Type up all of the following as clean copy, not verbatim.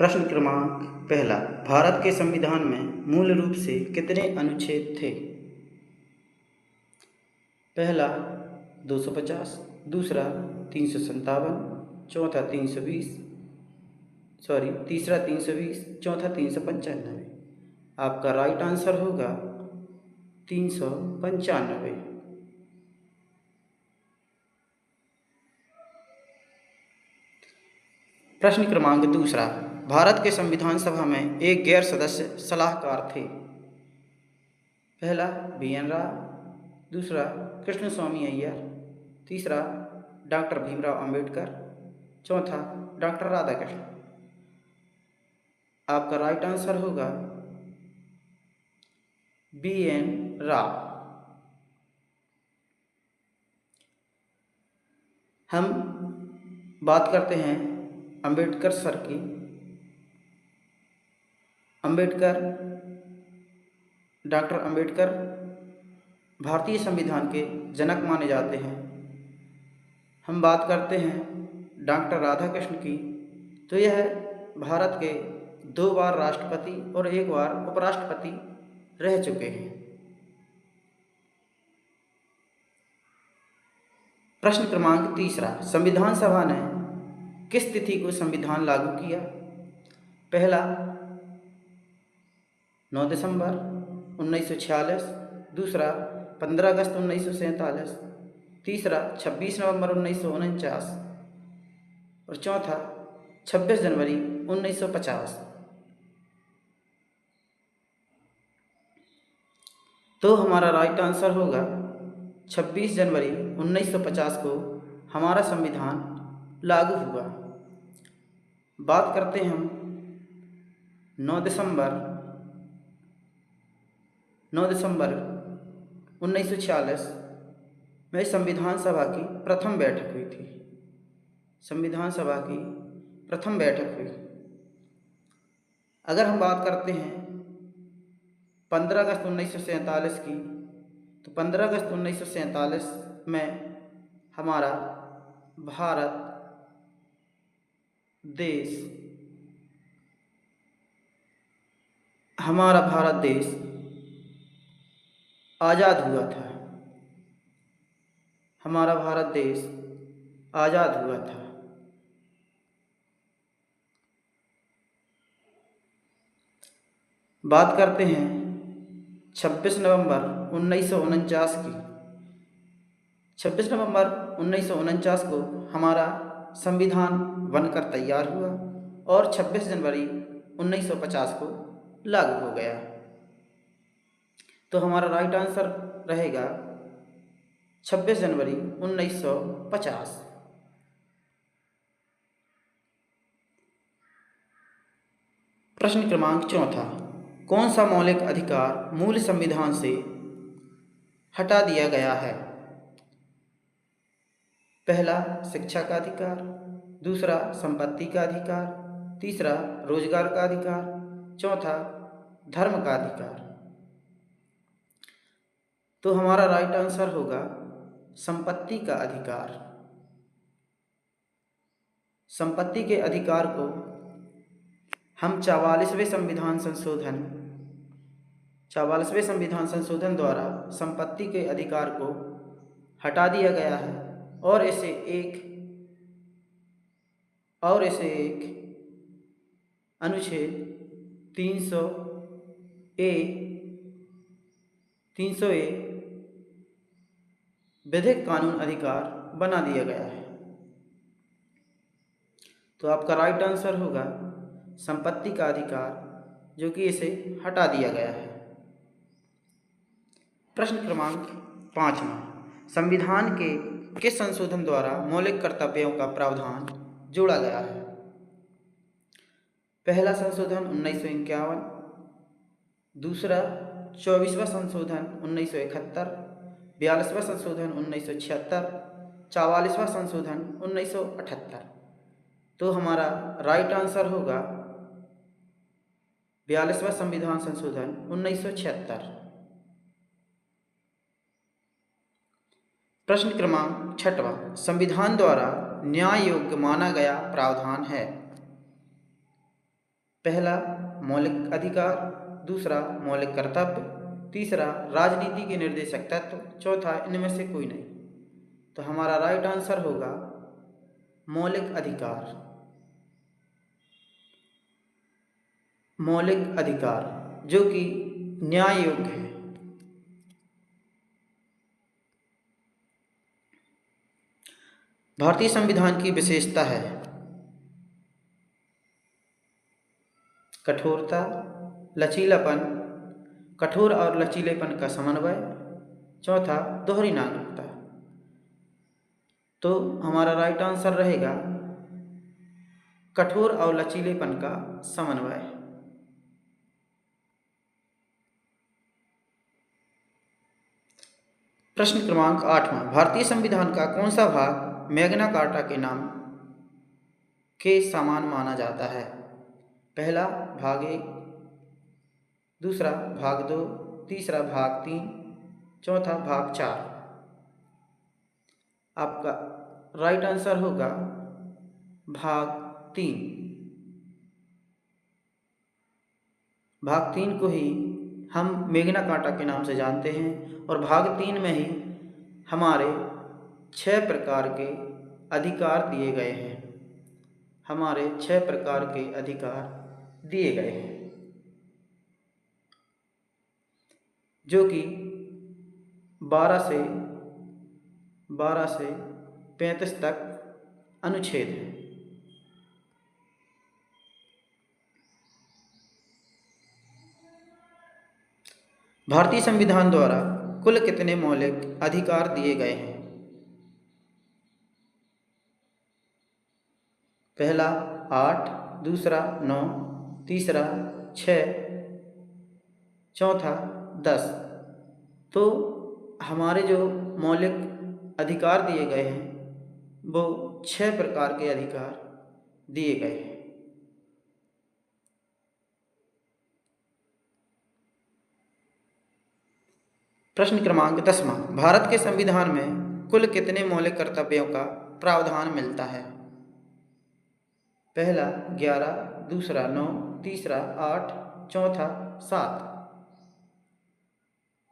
प्रश्न क्रमांक पहला, भारत के संविधान में मूल रूप से कितने अनुच्छेद थे? पहला 250, दूसरा 357, चौथा 320, तीसरा 320, चौथा 395। आपका राइट आंसर होगा 395। प्रश्न क्रमांक दूसरा, भारत के संविधान सभा में एक गैर सदस्य सलाहकार थे। पहला BN राव, दूसरा कृष्ण स्वामी अय्यर, तीसरा डॉक्टर भीमराव अंबेडकर, चौथा डॉक्टर राधाकृष्ण। आपका राइट आंसर होगा BN राव। हम बात करते हैं अंबेडकर सर की। डॉक्टर अंबेडकर भारतीय संविधान के जनक माने जाते हैं। हम बात करते हैं डॉक्टर राधाकृष्ण की, तो यह भारत के 2 बार राष्ट्रपति और 1 बार उपराष्ट्रपति रह चुके हैं। प्रश्न क्रमांक तीसरा, संविधान सभा ने किस तिथि को संविधान लागू किया? पहला 9 दिसंबर 1946, दूसरा 15 अगस्त 1947, तीसरा 26 नवंबर 1949 और चौथा 26 जनवरी 1950। तो हमारा राइट आंसर होगा 26 जनवरी 1950 को हमारा संविधान लागू हुआ। बात करते हैं हम 9 दिसंबर 1946 में संविधान सभा की प्रथम बैठक हुई थी। संविधान सभा की प्रथम बैठक हुई। अगर हम बात करते हैं 15 अगस्त 1947 की, तो 15 अगस्त 1947 में हमारा भारत देश आज़ाद हुआ था। हमारा भारत देश आज़ाद हुआ था। बात करते हैं 26 नवंबर 1949 की। 26 नवंबर 1949 को हमारा संविधान बनकर तैयार हुआ और 26 जनवरी 1950 को लागू हो गया। तो हमारा राइट आंसर रहेगा 26 जनवरी 1950। प्रश्न क्रमांक चौथा, कौन सा मौलिक अधिकार मूल संविधान से हटा दिया गया है? पहला शिक्षा का अधिकार, दूसरा संपत्ति का अधिकार, तीसरा रोजगार का अधिकार, चौथा धर्म का अधिकार। तो हमारा राइट आंसर होगा संपत्ति का अधिकार। संपत्ति के अधिकार को हम 44वें संविधान संशोधन द्वारा संपत्ति के अधिकार को हटा दिया गया है और इसे एक अनुच्छेद 300A विधिक कानून अधिकार बना दिया गया है। तो आपका राइट आंसर होगा संपत्ति का अधिकार, जो कि इसे हटा दिया गया है। प्रश्न क्रमांक 5वां, संविधान के किस संशोधन द्वारा मौलिक कर्तव्यों का प्रावधान जोड़ा गया है? पहला संशोधन 1951, दूसरा 24वां संशोधन 1971, 42वां संशोधन 1976, 44वां संशोधन 1978। तो हमारा राइट आंसर होगा 42वां संविधान संशोधन 1976। प्रश्न क्रमांक 6वां, संविधान द्वारा न्याय योग्य माना गया प्रावधान है? पहला मौलिक अधिकार, दूसरा मौलिक कर्तव्य, तीसरा राजनीति के निर्देशक तत्व, चौथा इनमें से कोई नहीं। तो हमारा राइट आंसर होगा मौलिक अधिकार। मौलिक अधिकार जो कि न्याय योग्य है। भारतीय संविधान की विशेषता है कठोरता, लचीलापन, कठोर और लचीलेपन का समन्वय, चौथा दोहरी नागरिकता। तो हमारा राइट आंसर रहेगा कठोर और लचीलेपन का समन्वय। प्रश्न क्रमांक 8वां, भारतीय संविधान का कौन सा भाग मैग्ना कार्टा के नाम के समान माना जाता है? पहला भाग 1, दूसरा भाग 2, तीसरा भाग 3, चौथा भाग 4। आपका राइट आंसर होगा भाग 3। भाग 3 को ही हम मैग्ना कार्टा के नाम से जानते हैं और भाग 3 में ही हमारे 6 प्रकार के अधिकार दिए गए हैं। हमारे 6 प्रकार के अधिकार दिए गए हैं जो कि 12 से 35 तक अनुच्छेद हैं। भारतीय संविधान द्वारा कुल कितने मौलिक अधिकार दिए गए हैं? पहला 8, दूसरा 9, तीसरा 6, चौथा 10। तो हमारे जो मौलिक अधिकार दिए गए हैं वो 6 प्रकार के अधिकार दिए गए हैं। प्रश्न क्रमांक 10वां, भारत के संविधान में कुल कितने मौलिक कर्तव्यों का प्रावधान मिलता है? पहला 11, दूसरा 9, तीसरा 8, चौथा 7।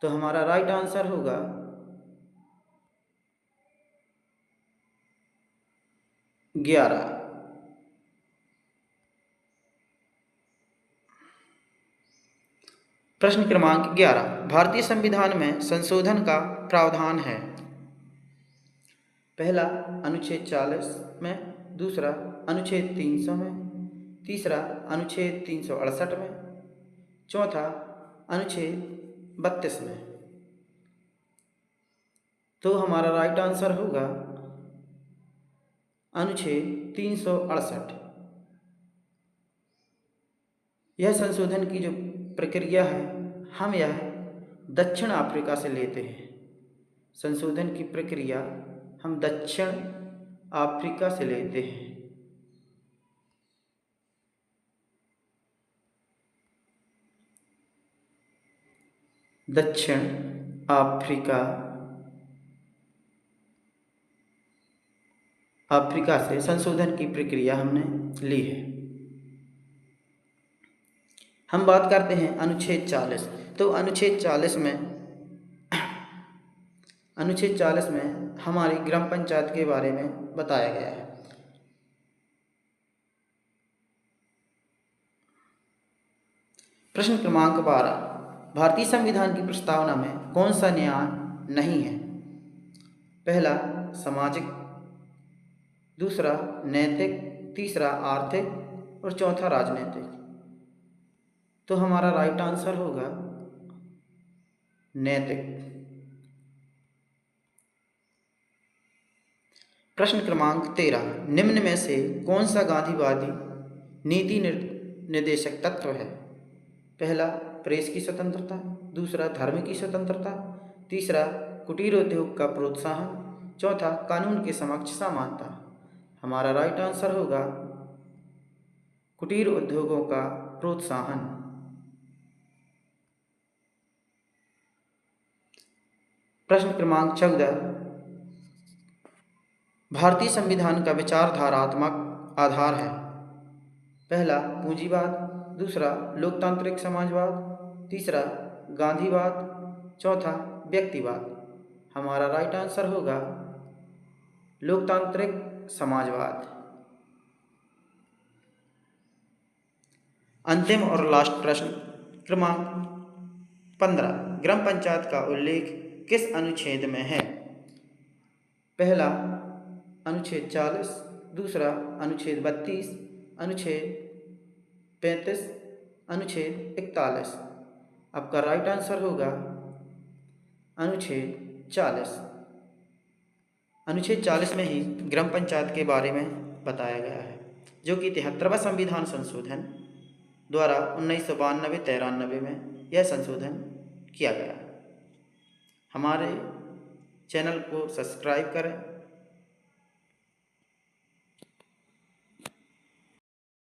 तो हमारा राइट आंसर होगा 11। प्रश्न क्रमांक 11, भारतीय संविधान में संशोधन का प्रावधान है? पहला अनुच्छेद 40 में, दूसरा अनुच्छेद 300 में, तीसरा अनुच्छेद 368 में, चौथा अनुच्छेद 32 में। तो हमारा राइट आंसर होगा अनुच्छेद 368। यह संशोधन की जो प्रक्रिया है हम यह दक्षिण अफ्रीका से लेते हैं। संशोधन की प्रक्रिया हम दक्षिण अफ्रीका से लेते हैं। दक्षिण अफ्रीका से संशोधन की प्रक्रिया हमने ली है। हम बात करते हैं अनुच्छेद 40। तो अनुच्छेद 40 में हमारी ग्राम पंचायत के बारे में बताया गया है। प्रश्न क्रमांक 12, भारतीय संविधान की प्रस्तावना में कौन सा न्याय नहीं है? पहला सामाजिक, दूसरा नैतिक, तीसरा आर्थिक और चौथा राजनीतिक। तो हमारा राइट आंसर होगा नैतिक। प्रश्न क्रमांक 13, निम्न में से कौन सा गांधीवादी नीति निर्देशक तत्व है? पहला प्रेस की स्वतंत्रता, दूसरा धर्म की स्वतंत्रता, तीसरा कुटीर उद्योग का प्रोत्साहन, चौथा कानून के समक्ष समानता। हमारा राइट आंसर होगा कुटीर उद्योगों का प्रोत्साहन। प्रश्न क्रमांक 14, भारतीय संविधान का विचारधारात्मक आधार है? पहला पूंजीवाद, दूसरा लोकतांत्रिक समाजवाद, तीसरा गांधीवाद, चौथा व्यक्तिवाद। हमारा राइट आंसर होगा लोकतांत्रिक समाजवाद। अंतिम और लास्ट प्रश्न क्रमांक 15, ग्राम पंचायत का उल्लेख किस अनुच्छेद में है? पहला अनुच्छेद 40, दूसरा अनुच्छेद 32, अनुच्छेद 35, अनुच्छेद 41। आपका राइट आंसर होगा अनुच्छेद 40। अनुच्छेद 40 में ही ग्राम पंचायत के बारे में बताया गया है, जो कि 73वां संविधान संशोधन द्वारा 1992-93 में यह संशोधन किया गया। हमारे चैनल को सब्सक्राइब करें